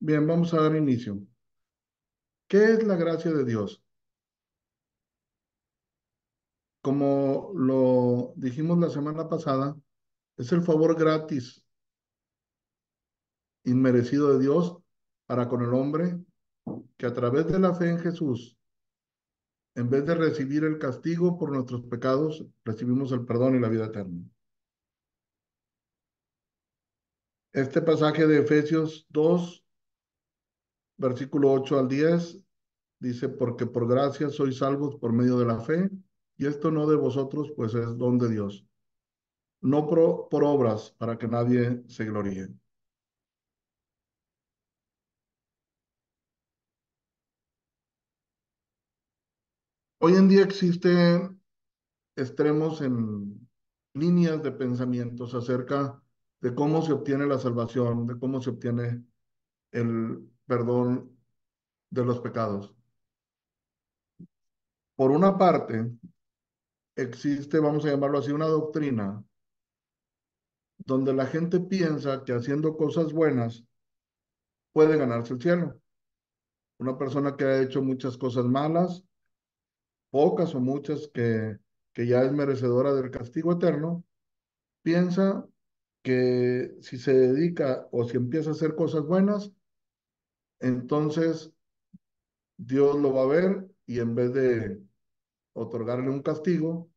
Bien, vamos a dar inicio. ¿Qué es la gracia de Dios? Como lo dijimos la semana pasada, es el favor gratis, inmerecido de Dios para con el hombre, que a través de la fe en Jesús, en vez de recibir el castigo por nuestros pecados, recibimos el perdón y la vida eterna. Este pasaje de Efesios 2, versículo 8 al 10, dice, porque por gracia sois salvos por medio de la fe, y esto no de vosotros, pues es don de Dios, no por obras, para que nadie se gloríe. Hoy en día existen extremos en líneas de pensamientos acerca de cómo se obtiene la salvación, de cómo se obtiene el perdón de los pecados. Por una parte, existe, vamos a llamarlo así, una doctrina donde la gente piensa que haciendo cosas buenas puede ganarse el cielo. Una persona que ha hecho muchas cosas malas, pocas o muchas, que ya es merecedora del castigo eterno, piensa que si se dedica o si empieza a hacer cosas buenas, entonces Dios lo va a ver y en vez de otorgarle un castigo,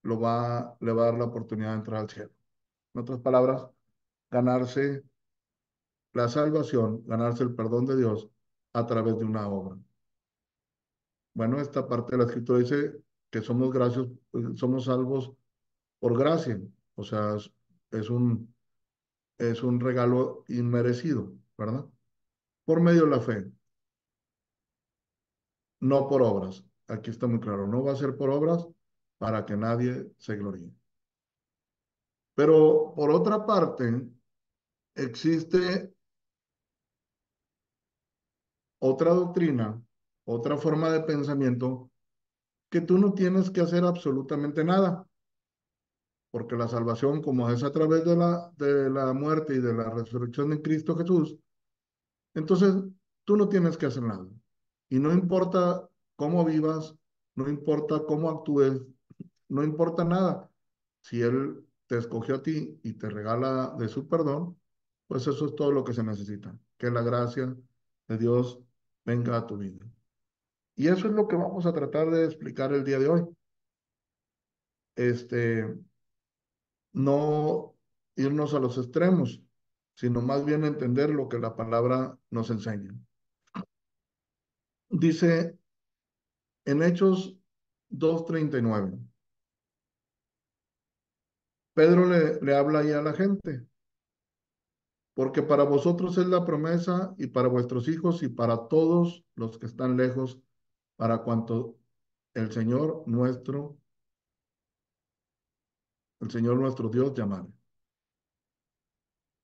le va a dar la oportunidad de entrar al cielo. En otras palabras, ganarse la salvación, ganarse el perdón de Dios a través de una obra. Bueno, esta parte de la escritura dice que somos salvos por gracia, o sea, es un regalo inmerecido, ¿verdad? Por medio de la fe, no por obras. Aquí está muy claro, no va a ser por obras para que nadie se gloríe. Pero por otra parte, existe otra doctrina, otra forma de pensamiento, que tú no tienes que hacer absolutamente nada, porque la salvación, como es a través de la muerte y de la resurrección de Cristo Jesús, entonces tú no tienes que hacer nada. Y no importa cómo vivas, no importa cómo actúes, no importa nada. Si Él te escogió a ti y te regala de su perdón, pues eso es todo lo que se necesita. Que la gracia de Dios venga a tu vida. Y eso es lo que vamos a tratar de explicar el día de hoy. Este, no irnos a los extremos, sino más bien entender lo que la palabra nos enseña. Dice en Hechos 2:39, Pedro le habla ahí a la gente, porque para vosotros es la promesa y para vuestros hijos y para todos los que están lejos, para cuanto el el Señor nuestro Dios llamare.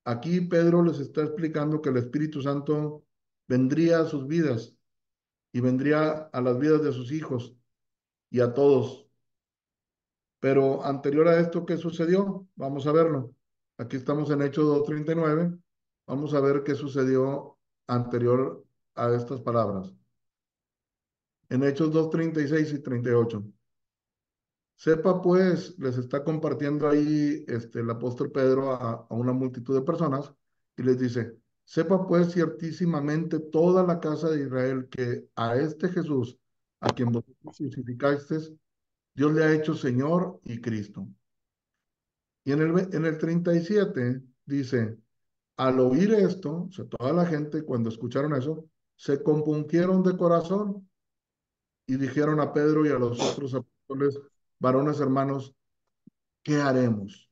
Aquí Pedro les está explicando que el Espíritu Santo vendría a sus vidas y vendría a las vidas de sus hijos y a todos. Pero anterior a esto, ¿qué sucedió? Vamos a verlo. Aquí estamos en Hechos 2:39. Vamos a ver qué sucedió anterior a estas palabras. En Hechos 2:36 y 38. Sepa pues, les está compartiendo ahí el apóstol Pedro a una multitud de personas y les dice, sepa pues ciertísimamente toda la casa de Israel que a este Jesús, a quien vosotros crucificasteis, Dios le ha hecho Señor y Cristo. Y en el 37 dice, al oír esto, o sea, toda la gente cuando escucharon eso, se compungieron de corazón y dijeron a Pedro y a los otros apóstoles, varones hermanos, ¿qué haremos?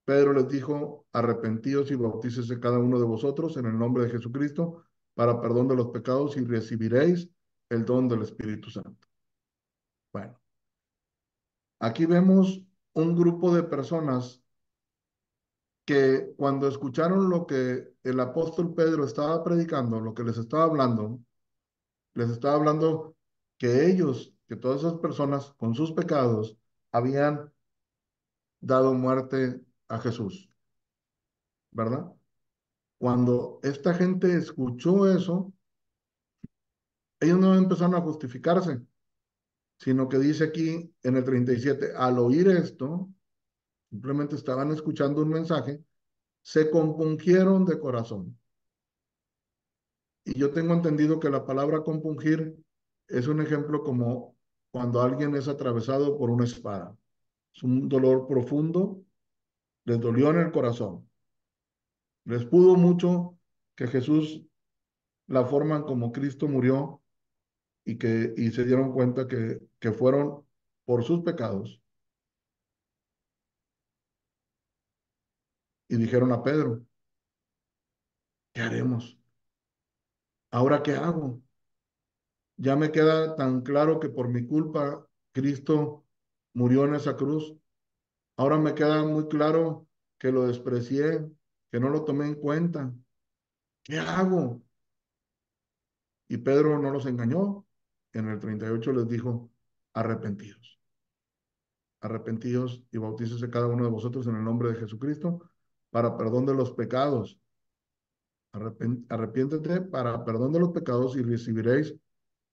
Pedro les dijo, arrepentíos y bautícese cada uno de vosotros en el nombre de Jesucristo para perdón de los pecados y recibiréis el don del Espíritu Santo. Bueno, aquí vemos un grupo de personas que cuando escucharon lo que el apóstol Pedro estaba predicando, lo que les estaba hablando que ellos, que todas esas personas con sus pecados habían dado muerte a Jesús, ¿verdad? Cuando esta gente escuchó eso, ellos no empezaron a justificarse, sino que dice aquí en el 37, al oír esto, simplemente estaban escuchando un mensaje, se compungieron de corazón. Y yo tengo entendido que la palabra compungir es un ejemplo como cuando alguien es atravesado por una espada. Es un dolor profundo, les dolió en el corazón. Les pudo mucho que Jesús, la forma en como Cristo murió y se dieron cuenta que fueron por sus pecados. Y dijeron a Pedro, ¿qué haremos? ¿Ahora qué hago? Ya me queda tan claro que por mi culpa Cristo murió en esa cruz. Ahora me queda muy claro que lo desprecié, que no lo tomé en cuenta. ¿Qué hago? Y Pedro no los engañó. En el 38 les dijo, arrepentidos, arrepentidos y bautícese cada uno de vosotros en el nombre de Jesucristo para perdón de los pecados. Arrepiéntete para perdón de los pecados y recibiréis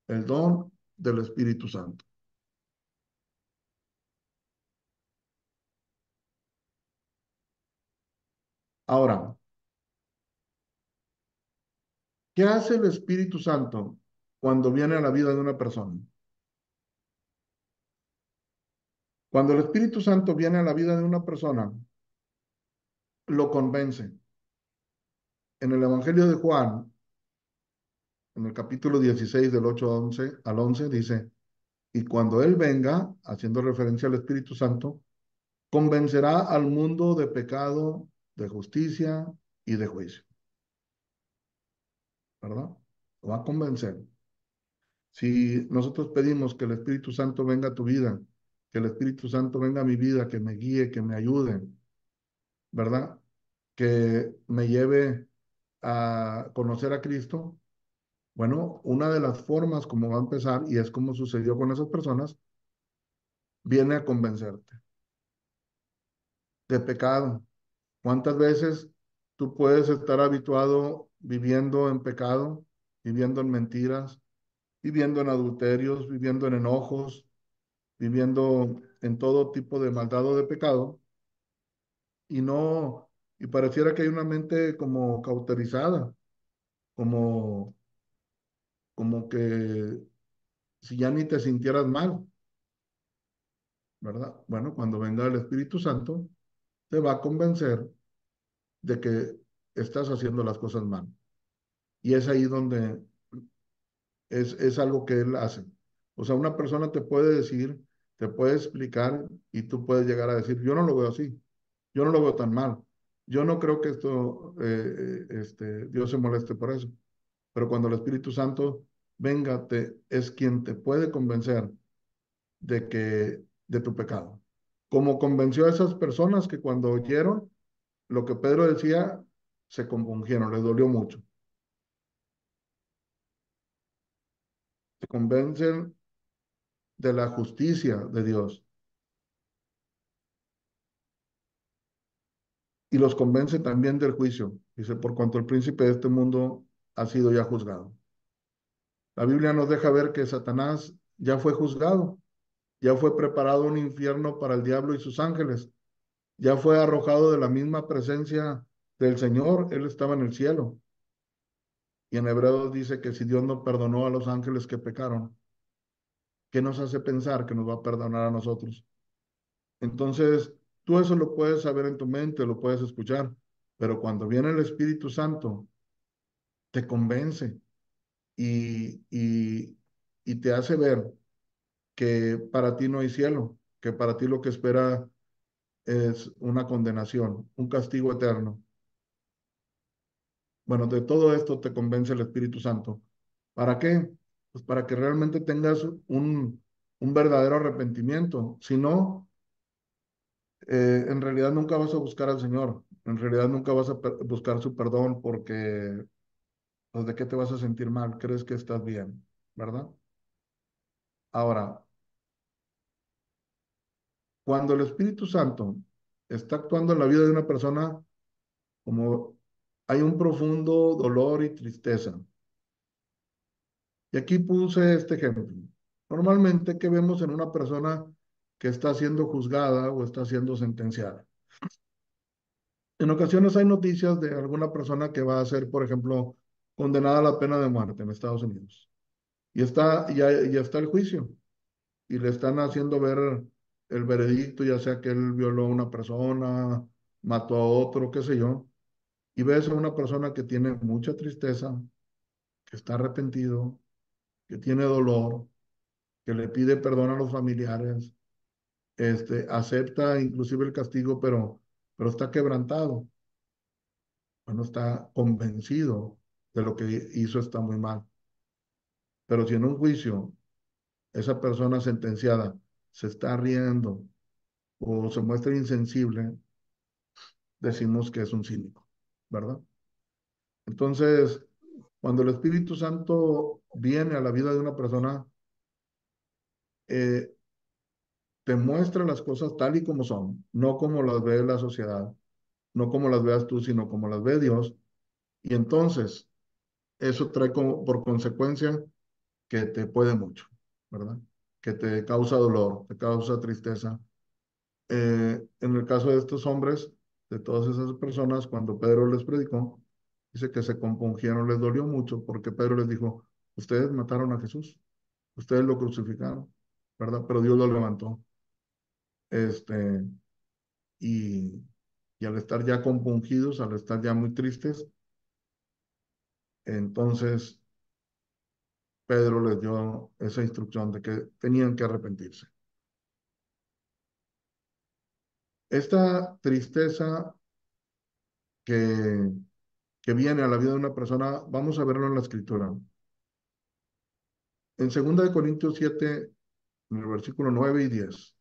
el don del Espíritu Santo. Ahora, ¿qué hace el Espíritu Santo cuando viene a la vida de una persona? Cuando el Espíritu Santo viene a la vida de una persona, lo convence. En el Evangelio de Juan, en el capítulo 16 del 8 al 11 dice, y cuando Él venga, haciendo referencia al Espíritu Santo, convencerá al mundo de pecado, de justicia y de juicio, ¿verdad? Lo va a convencer. Si nosotros pedimos que el Espíritu Santo venga a tu vida, que el Espíritu Santo venga a mi vida, que me guíe, que me ayude, ¿verdad? Que me lleve a conocer a Cristo. Bueno, una de las formas como va a empezar, y es como sucedió con esas personas, viene a convencerte de pecado. ¿Cuántas veces tú puedes estar habituado viviendo en pecado, viviendo en mentiras, viviendo en adulterios, viviendo en enojos, viviendo en todo tipo de maldad o de pecado, y no, y pareciera que hay una mente como cauterizada, como, como que si ya ni te sintieras mal, ¿verdad? Bueno, cuando venga el Espíritu Santo, te va a convencer de que estás haciendo las cosas mal. Y es ahí donde es algo que Él hace. O sea, una persona te puede decir, te puede explicar y tú puedes llegar a decir, yo no lo veo así, yo no lo veo tan mal. Yo no creo que esto, Dios se moleste por eso. Pero cuando el Espíritu Santo venga, es quien te puede convencer de tu pecado. Como convenció a esas personas que cuando oyeron lo que Pedro decía, se compungieron, les dolió mucho. Se convencen de la justicia de Dios y los convence también del juicio. Dice, por cuanto el príncipe de este mundo ha sido ya juzgado. La Biblia nos deja ver que Satanás ya fue juzgado, ya fue preparado un infierno para el diablo y sus ángeles, ya fue arrojado de la misma presencia del Señor, él estaba en el cielo. Y en Hebreos dice que si Dios no perdonó a los ángeles que pecaron, ¿qué nos hace pensar que nos va a perdonar a nosotros? Entonces, tú eso lo puedes saber en tu mente, lo puedes escuchar, pero cuando viene el Espíritu Santo, te convence y, y te hace ver que para ti no hay cielo, que para ti lo que espera es una condenación, un castigo eterno. Bueno, de todo esto te convence el Espíritu Santo. ¿Para qué? Pues para que realmente tengas un verdadero arrepentimiento. Si no, en realidad nunca vas a buscar al Señor. En realidad nunca vas a buscar su perdón porque, pues, ¿de qué te vas a sentir mal? Crees que estás bien, ¿verdad? Ahora, cuando el Espíritu Santo está actuando en la vida de una persona, como hay un profundo dolor y tristeza. Y aquí puse este ejemplo. Normalmente, ¿qué vemos en una persona que está siendo juzgada o está siendo sentenciada? En ocasiones hay noticias de alguna persona que va a ser, por ejemplo, condenada a la pena de muerte en Estados Unidos. Ya está el juicio y le están haciendo ver el veredicto, ya sea que él violó a una persona, mató a otro, qué sé yo. Y ves a una persona que tiene mucha tristeza, que está arrepentido, que tiene dolor, que le pide perdón a los familiares, acepta inclusive el castigo, pero está quebrantado, bueno, está convencido de lo que hizo está muy mal. Pero si en un juicio esa persona sentenciada se está riendo o se muestra insensible, decimos que es un cínico, ¿verdad? Entonces, cuando el Espíritu Santo viene a la vida de una persona, eh, te muestra las cosas tal y como son, no como las ve la sociedad, no como las veas tú, sino como las ve Dios. Y entonces, eso trae como, por consecuencia que te puede mucho, ¿verdad? Que te causa dolor, te causa tristeza. En el caso de estos hombres, de todas esas personas, cuando Pedro les predicó, dice que se compungieron, les dolió mucho porque Pedro les dijo, ustedes mataron a Jesús, ustedes lo crucificaron, ¿verdad? Pero Dios lo levantó. Este, y, y al estar ya compungidos, al estar ya muy tristes, entonces Pedro les dio esa instrucción de que tenían que arrepentirse. Esta tristeza que, que viene a la vida de una persona, vamos a verlo en la escritura. En 2 Corintios 7, en el versículo 9 y 10,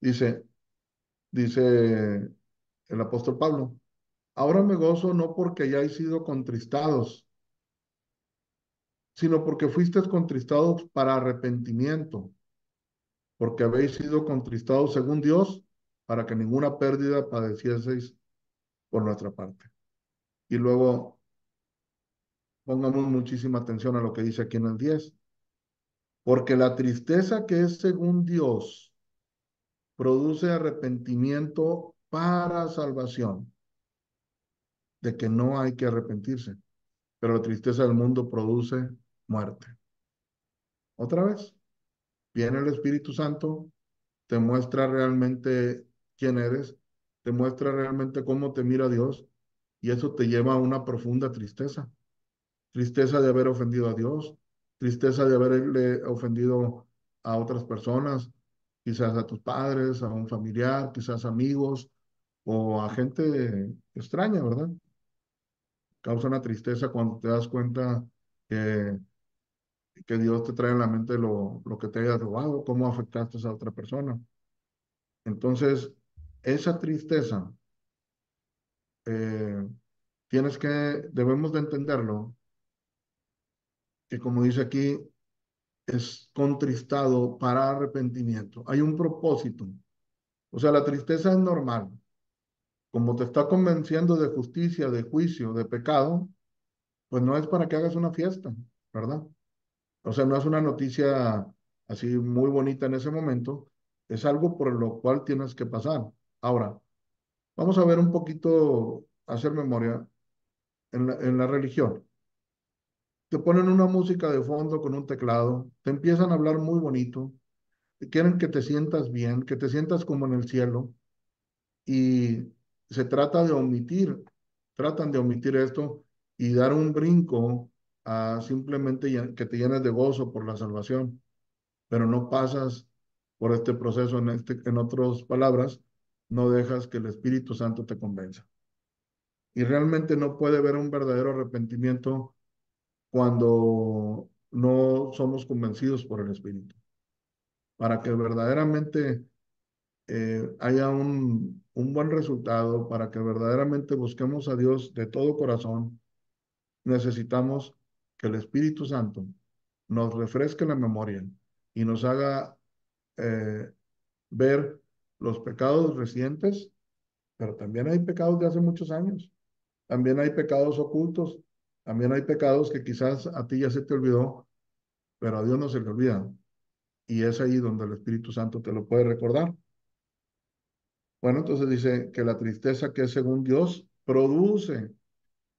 dice, dice el apóstol Pablo, ahora me gozo no porque hayáis sido contristados, sino porque fuisteis contristados para arrepentimiento, porque habéis sido contristados según Dios, para que ninguna pérdida padecieseis por nuestra parte. Y luego pongamos muchísima atención a lo que dice aquí en el 10, porque la tristeza que es según Dios produce arrepentimiento para salvación, de que no hay que arrepentirse, pero la tristeza del mundo produce muerte. Otra vez, viene el Espíritu Santo, te muestra realmente quién eres, te muestra realmente cómo te mira Dios, y eso te lleva a una profunda tristeza. Tristeza de haber ofendido a Dios, tristeza de haberle ofendido a otras personas, quizás a tus padres, a un familiar, quizás amigos o a gente extraña, ¿verdad? Causa una tristeza cuando te das cuenta que, que Dios te trae en la mente lo que te haya robado, cómo afectaste a otra persona. Entonces, esa tristeza, eh, debemos de entenderlo, que como dice aquí, es contristado para arrepentimiento. Hay un propósito. O sea, la tristeza es normal. Como te está convenciendo de justicia, de juicio, de pecado, pues no es para que hagas una fiesta, ¿verdad? O sea, no es una noticia así muy bonita en ese momento, es algo por lo cual tienes que pasar. Ahora, vamos a ver un poquito, hacer memoria en la religión. Te ponen una música de fondo con un teclado, te empiezan a hablar muy bonito, quieren que te sientas bien, que te sientas como en el cielo, y se trata de omitir, tratan de omitir esto y dar un brinco a simplemente que te llenes de gozo por la salvación, pero no pasas por este proceso, en otras palabras, no dejas que el Espíritu Santo te convenza. Y realmente no puede haber un verdadero arrepentimiento cuando no somos convencidos por el Espíritu. Para que verdaderamente haya un buen resultado, para que verdaderamente busquemos a Dios de todo corazón, necesitamos que el Espíritu Santo nos refresque la memoria y nos haga eh, ver los pecados recientes, pero también hay pecados de hace muchos años. también hay pecados ocultos, también hay pecados que quizás a ti ya se te olvidó, pero a Dios no se le olvida. Y es ahí donde el Espíritu Santo te lo puede recordar. Bueno, entonces dice que la tristeza que es según Dios produce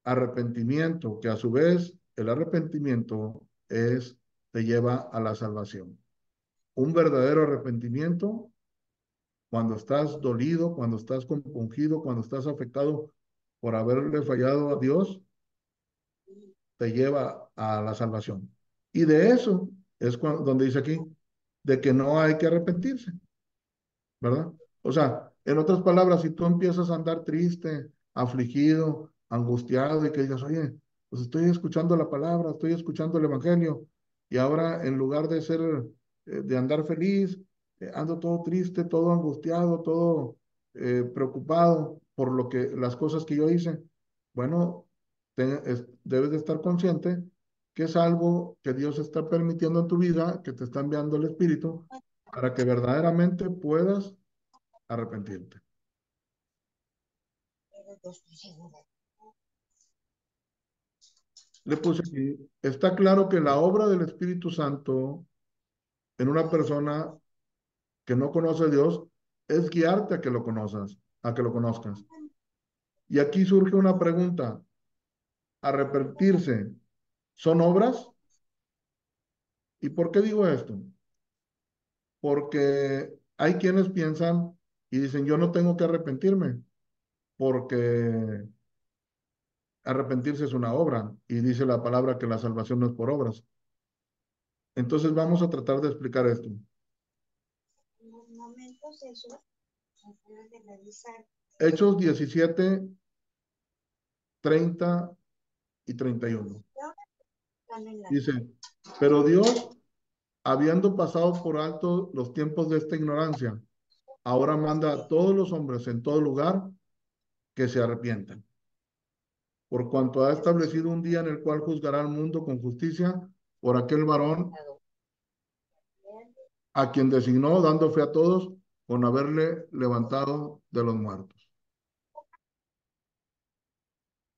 arrepentimiento, que a su vez el arrepentimiento te lleva a la salvación. Un verdadero arrepentimiento, cuando estás dolido, cuando estás compungido, cuando estás afectado por haberle fallado a Dios, te lleva a la salvación. Y de eso es donde dice aquí, de que no hay que arrepentirse. ¿Verdad? O sea, en otras palabras, si tú empiezas a andar triste, afligido, angustiado y que digas, oye, pues estoy escuchando la palabra, estoy escuchando el evangelio y ahora en lugar de de andar feliz, ando todo triste, todo angustiado, todo preocupado por las cosas que yo hice, bueno, debes de estar consciente que es algo que Dios está permitiendo en tu vida, que te está enviando el Espíritu para que verdaderamente puedas arrepentirte. Le puse aquí, está claro que la obra del Espíritu Santo en una persona que no conoce a Dios es guiarte a que lo conozcas, a que lo conozcas. Y aquí surge una pregunta, ¿arrepentirse son obras? ¿Y por qué digo esto? Porque hay quienes piensan y dicen, yo no tengo que arrepentirme, porque arrepentirse es una obra, y dice la palabra que la salvación no es por obras. Entonces vamos a tratar de explicar esto. Hechos 17, 30 y 31. Dice, pero Dios, habiendo pasado por alto los tiempos de esta ignorancia, ahora manda a todos los hombres en todo lugar que se arrepientan, por cuanto ha establecido un día en el cual juzgará al mundo con justicia por aquel varón a quien designó, dando fe a todos con haberle levantado de los muertos.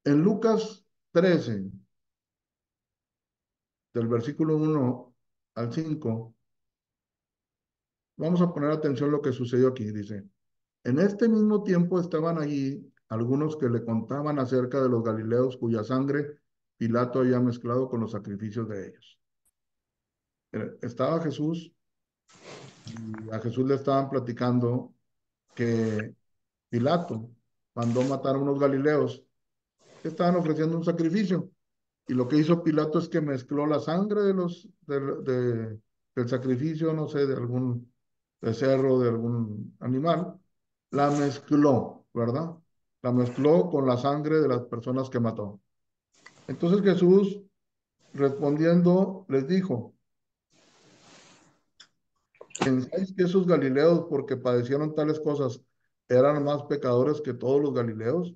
En Lucas 13, del versículo 1 al 5, vamos a poner atención a lo que sucedió aquí. Dice, en este mismo tiempo estaban allí algunos que le contaban acerca de los galileos cuya sangre Pilato había mezclado con los sacrificios de ellos. Estaba Jesús y a Jesús le estaban platicando que Pilato mandó matar a unos galileos que estaban ofreciendo un sacrificio. Y lo que hizo Pilato es que mezcló la sangre del sacrificio, no sé, de algún becerro, de algún animal, la mezcló, ¿verdad? La mezcló con la sangre de las personas que mató. Entonces Jesús, respondiendo, les dijo, ¿pensáis que esos galileos, porque padecieron tales cosas, eran más pecadores que todos los galileos?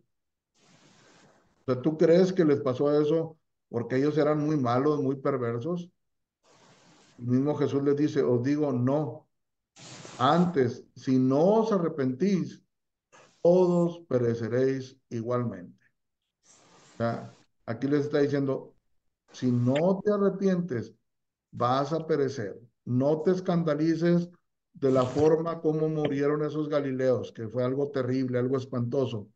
O sea, ¿tú crees que les pasó eso porque ellos eran muy malos, muy perversos? El mismo Jesús les dice, os digo, no. Antes, si no os arrepentís, todos pereceréis igualmente. O sea, aquí les está diciendo, si no te arrepientes, vas a perecer. No te escandalices de la forma como murieron esos galileos, que fue algo terrible, algo espantoso.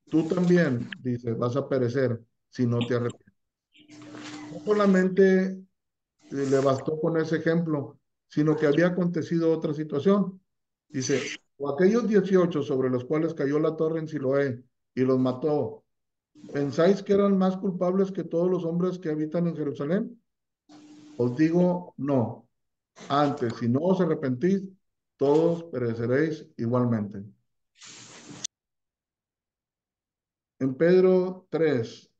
Tú también, dice, vas a perecer si no te arrepientes. No solamente le bastó con ese ejemplo, sino que había acontecido otra situación. Dice, o aquellos 18 sobre los cuales cayó la torre en Siloé y los mató, ¿pensáis que eran más culpables que todos los hombres que habitan en Jerusalén? Os digo, no. Antes, si no os arrepentís, todos pereceréis igualmente. En Pedro 3,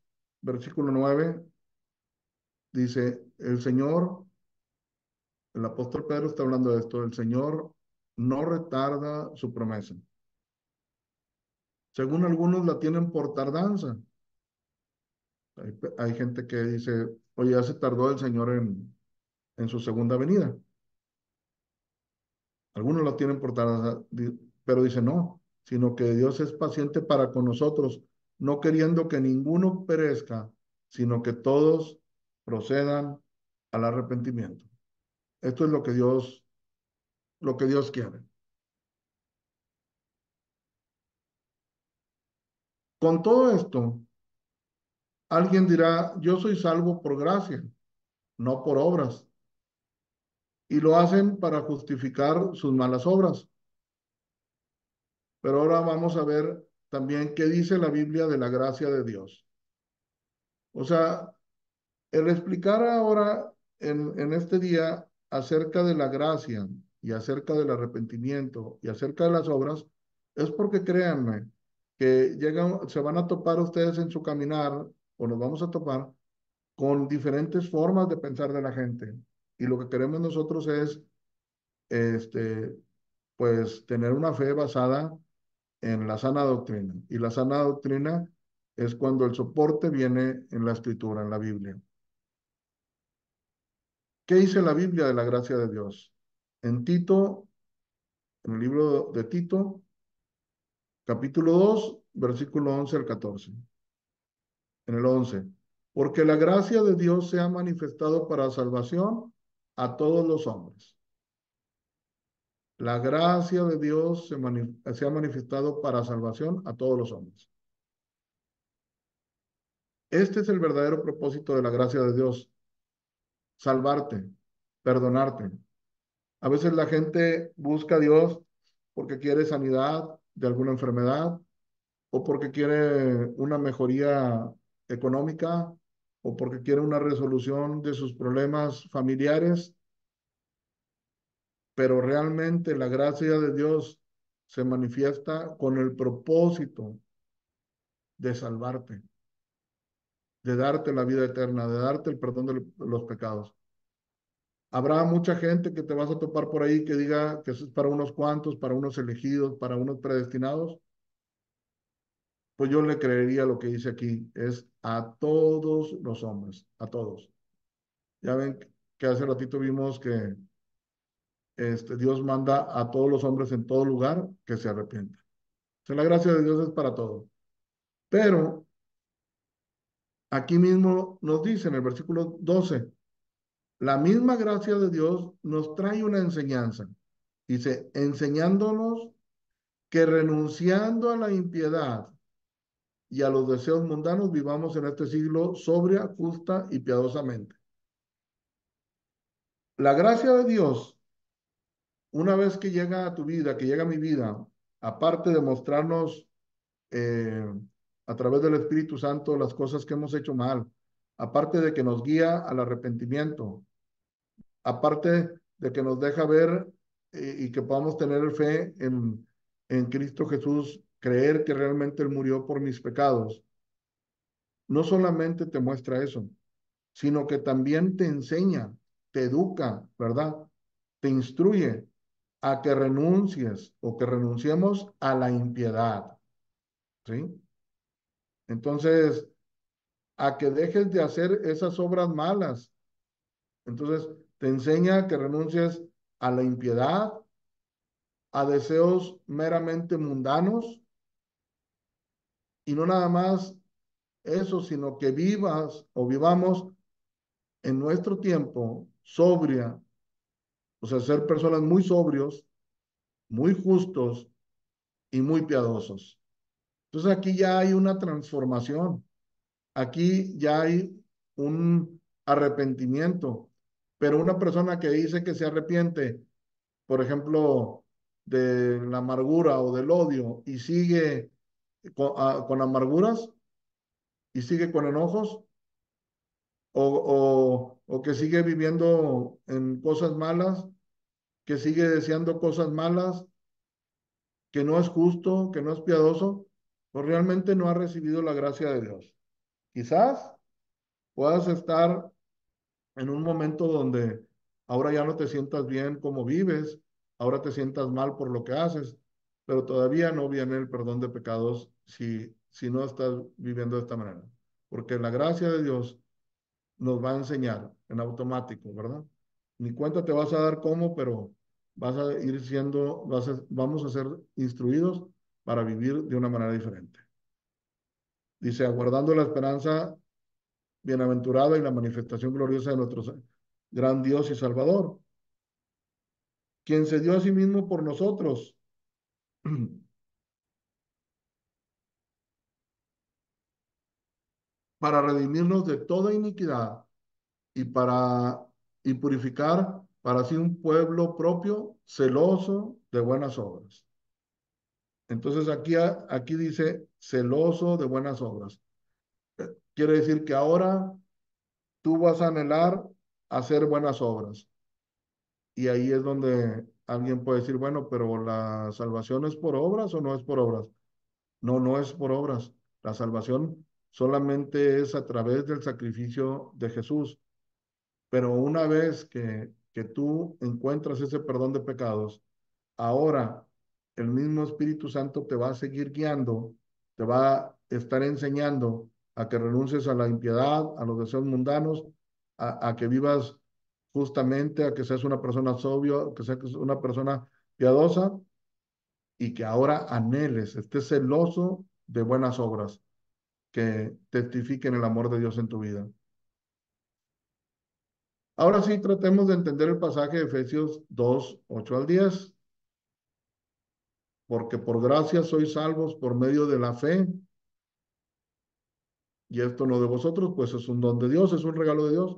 versículo 9, dice, el Señor, el apóstol Pedro está hablando de esto, el Señor no retarda su promesa. Según algunos la tienen por tardanza. Hay gente que dice, oye, ya se tardó el Señor en su segunda venida. Algunos la tienen por tardanza, pero dice no, sino que Dios es paciente para con nosotros, no queriendo que ninguno perezca, sino que todos procedan al arrepentimiento. Esto es lo que Dios quiere. Con todo esto, alguien dirá, yo soy salvo por gracia, no por obras, y lo hacen para justificar sus malas obras. Pero ahora vamos a ver también qué dice la Biblia de la gracia de Dios. O sea, el explicar ahora en este día acerca de la gracia y acerca del arrepentimiento y acerca de las obras, es porque créanme que se van a topar ustedes en su caminar o nos vamos a topar con diferentes formas de pensar de la gente. Y lo que queremos nosotros es, este, pues, tener una fe basada en la sana doctrina. Y la sana doctrina es cuando el soporte viene en la escritura, en la Biblia. ¿Qué dice la Biblia de la gracia de Dios? En Tito, en el libro de Tito, capítulo 2, versículo 11 al 14. En el 11. Porque la gracia de Dios se ha manifestado para salvación a todos los hombres. La gracia de Dios se ha manifestado para salvación a todos los hombres. Este es el verdadero propósito de la gracia de Dios, salvarte, perdonarte. A veces la gente busca a Dios porque quiere sanidad de alguna enfermedad o porque quiere una mejoría económica o porque quiere una resolución de sus problemas familiares, pero realmente la gracia de Dios se manifiesta con el propósito de salvarte, de darte la vida eterna, de darte el perdón de los pecados. Habrá mucha gente que te vas a topar por ahí que diga que eso es para unos cuantos, para unos elegidos, para unos predestinados. Pues yo le creería lo que dice aquí, es a todos los hombres, a todos. Ya ven que hace ratito vimos que Dios manda a todos los hombres en todo lugar que se arrepientan. O sea, la gracia de Dios es para todos. Pero aquí mismo nos dice en el versículo 12, la misma gracia de Dios nos trae una enseñanza. Dice, enseñándonos que renunciando a la impiedad y a los deseos mundanos vivamos en este siglo sobria, justa y piadosamente. La gracia de Dios, una vez que llega a tu vida, que llega a mi vida, aparte de mostrarnos eh, a través del Espíritu Santo las cosas que hemos hecho mal, aparte de que nos guía al arrepentimiento, aparte de que nos deja ver y que podamos tener fe en Cristo Jesús, creer que realmente Él murió por mis pecados, no solamente te muestra eso, sino que también te enseña, te educa, ¿verdad? Te instruye a que renuncies o que renunciemos a la impiedad, ¿sí? Entonces, a que dejes de hacer esas obras malas. Entonces, te enseña que renuncies a la impiedad, a deseos meramente mundanos y no nada más eso, sino que vivas o vivamos en nuestro tiempo sobria, o sea, ser personas muy sobrios, muy justos y muy piadosos. Entonces aquí ya hay una transformación, aquí ya hay un arrepentimiento, pero una persona que dice que se arrepiente, por ejemplo, de la amargura o del odio y sigue con amarguras y sigue con enojos o que sigue viviendo en cosas malas, que sigue deseando cosas malas, que no es justo, que no es piadoso, pues realmente no ha recibido la gracia de Dios. Quizás puedas estar en un momento donde ahora ya no te sientas bien como vives, ahora te sientas mal por lo que haces, pero todavía no viene el perdón de pecados si no estás viviendo de esta manera. Porque la gracia de Dios nos va a enseñar en automático, ¿verdad? Ni cuenta te vas a dar cómo, pero vas a ir siendo, vamos a ser instruidos para vivir de una manera diferente. Dice, aguardando la esperanza bienaventurada y la manifestación gloriosa de nuestro gran Dios y Salvador, quien se dio a sí mismo por nosotros para redimirnos de toda iniquidad y para y purificar para sí un pueblo propio, celoso de buenas obras. Entonces aquí dice celoso de buenas obras. Quiere decir que ahora tú vas a anhelar hacer buenas obras. Y ahí es donde alguien puede decir, bueno, pero ¿la salvación es por obras o no es por obras? No, no es por obras. La salvación solamente es a través del sacrificio de Jesús. Pero una vez que tú encuentras ese perdón de pecados, ahora el mismo Espíritu Santo te va a seguir guiando, te va a estar enseñando a que renuncies a la impiedad, a los deseos mundanos, a que vivas justamente, a que seas una persona sobria, que seas una persona piadosa y que ahora anheles, estés celoso de buenas obras que testifiquen el amor de Dios en tu vida. Ahora sí, tratemos de entender el pasaje de Efesios 2, 8 al 10, porque por gracia sois salvos por medio de la fe, y esto no de vosotros, pues es un don de Dios, es un regalo de Dios,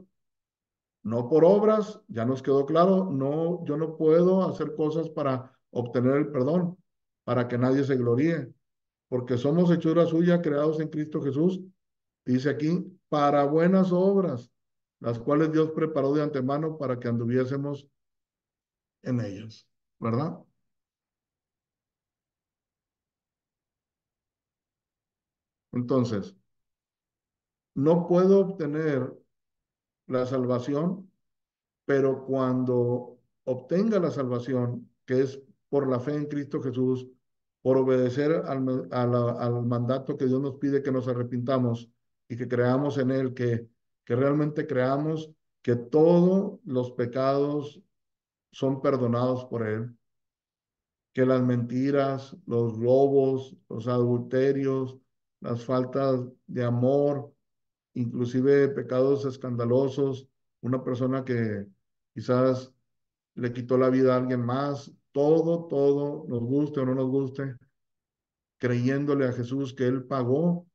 no por obras, ya nos quedó claro, no, yo no puedo hacer cosas para obtener el perdón, para que nadie se gloríe, porque somos hechura suya, creados en Cristo Jesús, dice aquí, para buenas obras, las cuales Dios preparó de antemano para que anduviésemos en ellas, ¿verdad? Entonces, no puedo obtener la salvación, pero cuando obtenga la salvación, que es por la fe en Cristo Jesús, por obedecer al mandato que Dios nos pide que nos arrepintamos y que creamos en Él, que realmente creamos que todos los pecados son perdonados por Él, que las mentiras, los robos, los adulterios, las faltas de amor, inclusive pecados escandalosos, una persona que quizás le quitó la vida a alguien más, todo, nos guste o no nos guste, creyéndole a Jesús que Él pagó,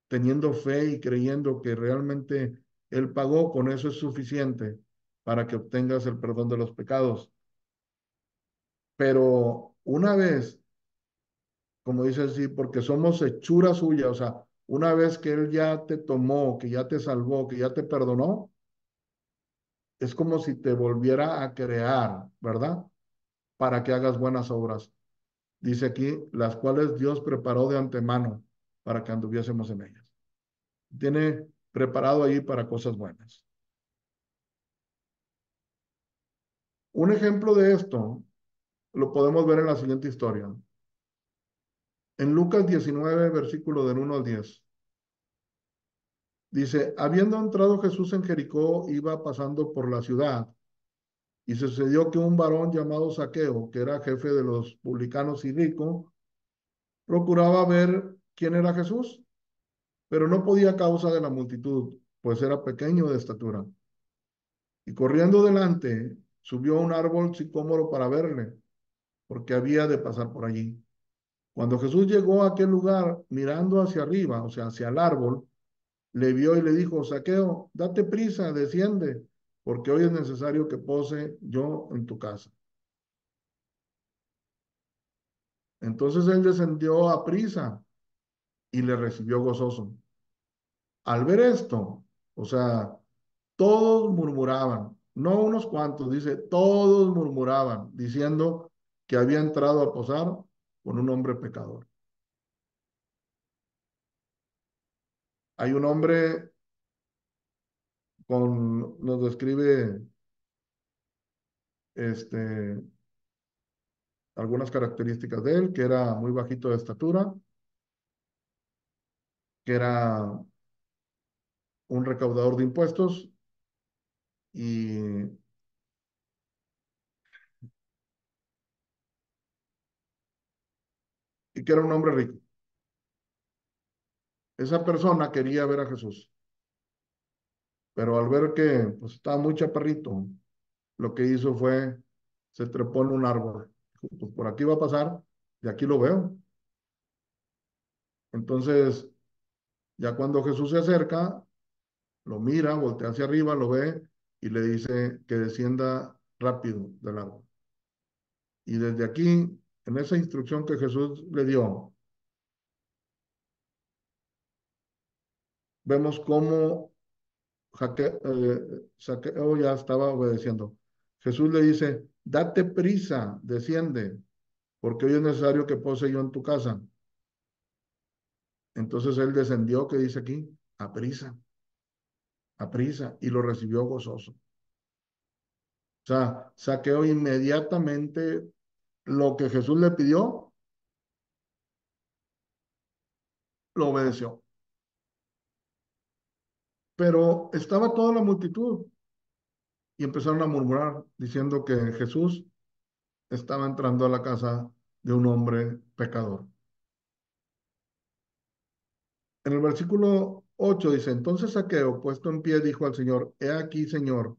teniendo fe y creyendo que realmente Él pagó, con eso es suficiente para que obtengas el perdón de los pecados. Pero una vez, como dice así, porque somos hechura suya, o sea, una vez que Él ya te tomó, que ya te salvó, que ya te perdonó, es como si te volviera a crear, ¿verdad? Para que hagas buenas obras. Dice aquí, las cuales Dios preparó de antemano para que anduviésemos en ellas. Tiene preparado ahí para cosas buenas. Un ejemplo de esto lo podemos ver en la siguiente historia. En Lucas 19, versículo del 1 al 10. Dice, habiendo entrado Jesús en Jericó, iba pasando por la ciudad. Y sucedió que un varón llamado Zaqueo, que era jefe de los publicanos y rico, procuraba ver quién era Jesús, pero no podía a causa de la multitud, pues era pequeño de estatura. Y corriendo delante, subió a un árbol sicómoro para verle, porque había de pasar por allí. Cuando Jesús llegó a aquel lugar, mirando hacia arriba, o sea, hacia el árbol, le vio y le dijo, Zaqueo, date prisa, desciende, porque hoy es necesario que pose yo en tu casa. Entonces él descendió a prisa y le recibió gozoso. Al ver esto, o sea, todos murmuraban, no unos cuantos, dice, todos murmuraban, diciendo que había entrado a posar con un hombre pecador. Hay un hombre nos describe este, algunas características de él, que era muy bajito de estatura, que era un recaudador de impuestos y, y que era un hombre rico. Esa persona quería ver a Jesús, pero al ver que pues, estaba muy chaparrito, lo que hizo fue, se trepó en un árbol. Dijo, pues por aquí va a pasar, y aquí lo veo. Entonces, ya cuando Jesús se acerca, lo mira, voltea hacia arriba, lo ve y le dice que descienda rápido del árbol. Y desde aquí, en esa instrucción que Jesús le dio, vemos cómo Saqueo ya estaba obedeciendo. Jesús le dice, date prisa, desciende, porque hoy es necesario que pose yo en tu casa. Entonces él descendió, que dice aquí, a prisa, y lo recibió gozoso. O sea, Saqueo inmediatamente lo que Jesús le pidió, lo obedeció. Pero estaba toda la multitud y empezaron a murmurar diciendo que Jesús estaba entrando a la casa de un hombre pecador. En el versículo 8 dice, entonces Saqueo, puesto en pie, dijo al Señor, he aquí, Señor,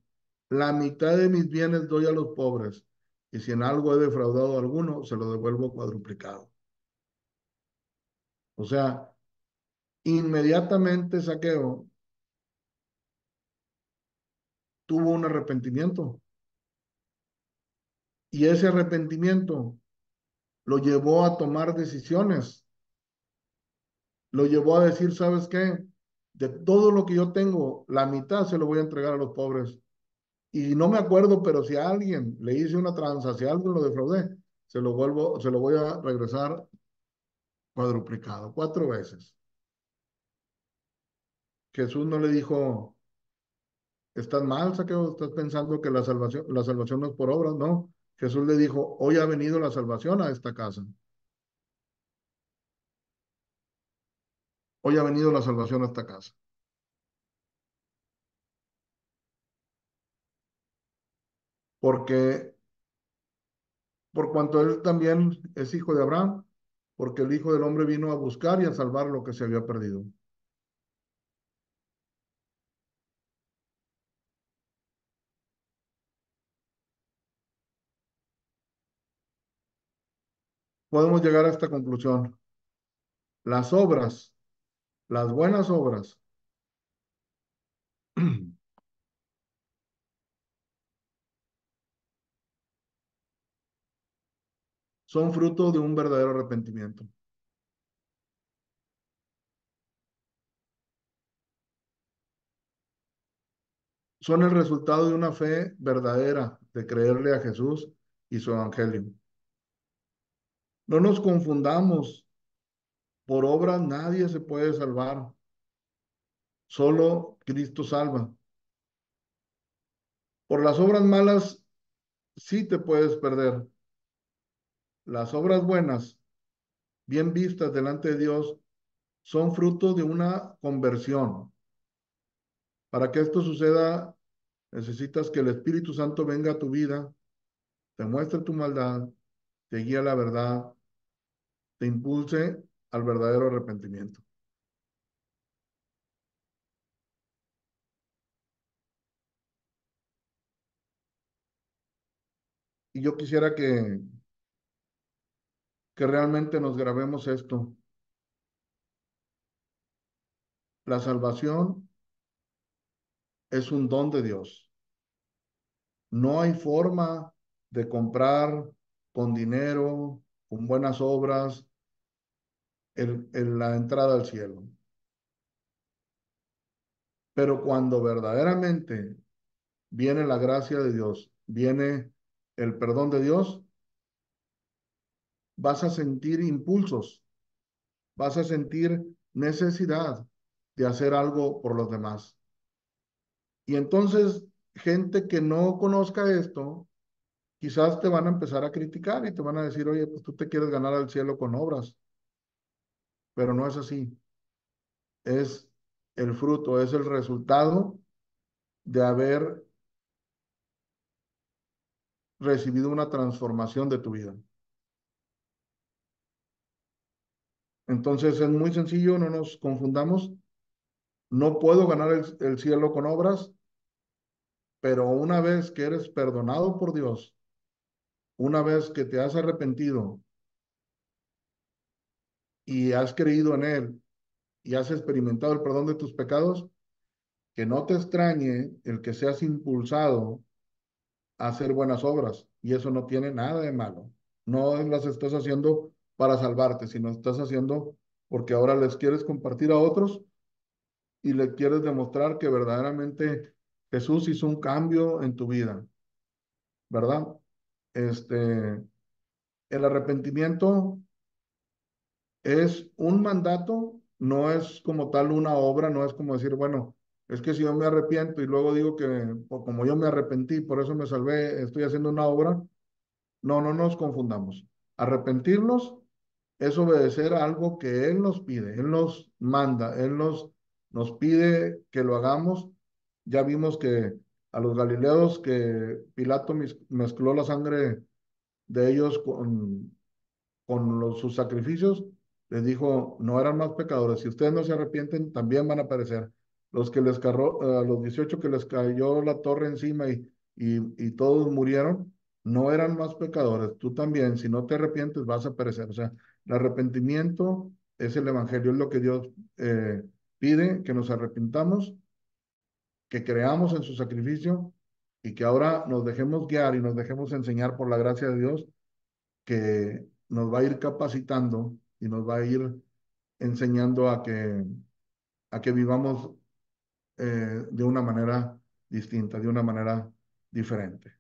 la mitad de mis bienes doy a los pobres, y si en algo he defraudado a alguno, se lo devuelvo cuadruplicado. O sea, inmediatamente Saqueo tuvo un arrepentimiento, y ese arrepentimiento lo llevó a tomar decisiones, lo llevó a decir, ¿sabes qué? De todo lo que yo tengo, la mitad se lo voy a entregar a los pobres. Y no me acuerdo, pero si a alguien le hice una tranza, si a alguien lo defraudé, se lo voy a regresar cuadruplicado, 4 veces. Jesús no le dijo, estás mal, Saqueo, estás pensando que la salvación no es por obras, no. Jesús le dijo, hoy ha venido la salvación a esta casa. Hoy ha venido la salvación a esta casa. Porque, por cuanto él también es hijo de Abraham, porque el Hijo del Hombre vino a buscar y a salvar lo que se había perdido. Podemos llegar a esta conclusión. Las obras, las buenas obras, son fruto de un verdadero arrepentimiento. Son el resultado de una fe verdadera, de creerle a Jesús y su evangelio. No nos confundamos, por obras nadie se puede salvar, solo Cristo salva. Por las obras malas sí te puedes perder. Las obras buenas, bien vistas delante de Dios, son fruto de una conversión. Para que esto suceda, necesitas que el Espíritu Santo venga a tu vida, te muestre tu maldad, te guíe a la verdad, te impulse al verdadero arrepentimiento. Y yo quisiera que realmente nos grabemos esto. La salvación es un don de Dios. No hay forma de comprar con dinero, con buenas obras, la entrada al cielo. Pero cuando verdaderamente viene la gracia de Dios, viene el perdón de Dios, vas a sentir impulsos, vas a sentir necesidad de hacer algo por los demás. Y entonces, gente que no conozca esto, quizás te van a empezar a criticar y te van a decir, oye, pues tú te quieres ganar al cielo con obras, pero no es así. Es el fruto, es el resultado de haber recibido una transformación de tu vida. Entonces es muy sencillo, no nos confundamos. No puedo ganar el cielo con obras, pero una vez que eres perdonado por Dios, una vez que te has arrepentido y has creído en Él y has experimentado el perdón de tus pecados, que no te extrañe el que seas impulsado a hacer buenas obras. Y eso no tiene nada de malo. No las estás haciendo para salvarte, sino estás haciendo porque ahora les quieres compartir a otros y le quieres demostrar que verdaderamente Jesús hizo un cambio en tu vida, ¿verdad? El arrepentimiento es un mandato, no es como tal una obra, no es como decir, bueno, es que si yo me arrepiento y luego digo que como yo me arrepentí, por eso me salvé, estoy haciendo una obra. No, no nos confundamos. Arrepentirnos es obedecer a algo que Él nos pide, Él nos manda, nos pide que lo hagamos. Ya vimos que a los galileos que Pilato mezcló la sangre de ellos con sus sacrificios, les dijo, no eran más pecadores, si ustedes no se arrepienten, también van a perecer. Los que les carró, a los 18 que les cayó la torre encima y todos murieron, no eran más pecadores. Tú también, si no te arrepientes, vas a perecer. O sea, el arrepentimiento es el evangelio, es lo que Dios pide, que nos arrepintamos, que creamos en su sacrificio y que ahora nos dejemos guiar y nos dejemos enseñar por la gracia de Dios que nos va a ir capacitando y nos va a ir enseñando a que vivamos de una manera distinta, de una manera diferente.